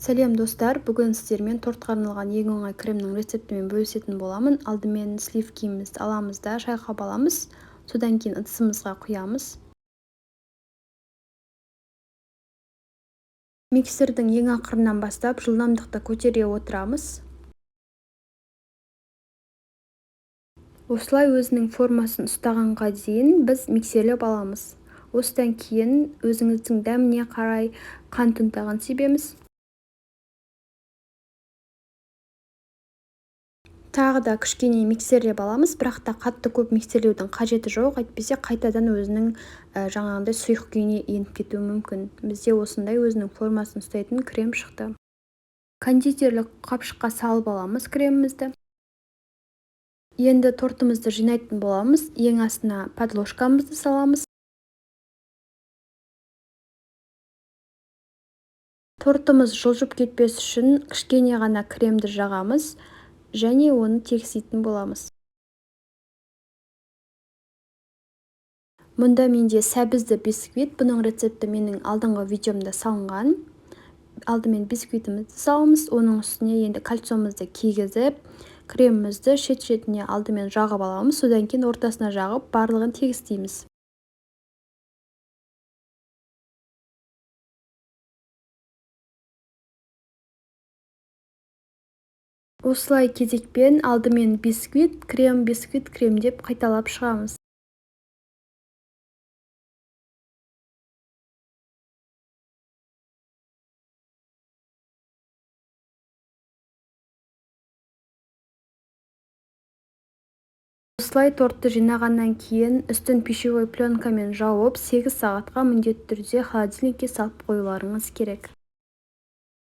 Сәлем достар, бүгін сіздермен тортқа арналған ең оңай кремнің рецептімен бөлісетін боламын. Алдымен сливкимізді аламыз да шайқап аламыз. Содан кейін ыдысымызға құямыз. Миксердің ең ақырынан бастап жылдамдықты көтере отырамыз. Осылай өзінің формасын ұстағанға дейін біз миксерлеп аламыз. Осыдан кейін өзіңіздің дәміне қарай қант ұнтағын себеміз. Тағы да кішкене миксерлеп аламыз, бірақ та қатты көп миксерлеудің қажеті жоқ, әйтпесе қайтадан өзінің жаңағындай сұйық күйіне еніп кетуі мүмкін. Бізде осындай өзінің формасын ұстайтын крем шықты. Кондитерлік қапшыққа салып аламыз кремімізді. Енді тортымызды жинайтын боламыз. Ең астына подложкамызды саламыз. Тортымыз жылжып кетпес үшін кішкене ғана кремді жағамыз және оны тегістейтін боламыз. Мұнда менде сәбізді бисквит, бұның рецепті менің алдыңғы видеомда салынған. Алдымен бисквитімізді саламыз, оның үстіне енді кальцомызды кигізіп, кремімізді шет-шетіне алдымен жағып аламыз, содан кейін ортасына жағып, барлығын тегістейміз. Осылай кезекпен алдымен бисквит, крем деп қайталап шығамыз. Осылай тортты жинағаннан кейін үстін пищевой пленкамен жауып 8 сағатқа міндетті түрде холодильникке салып қоюларыңыз керек.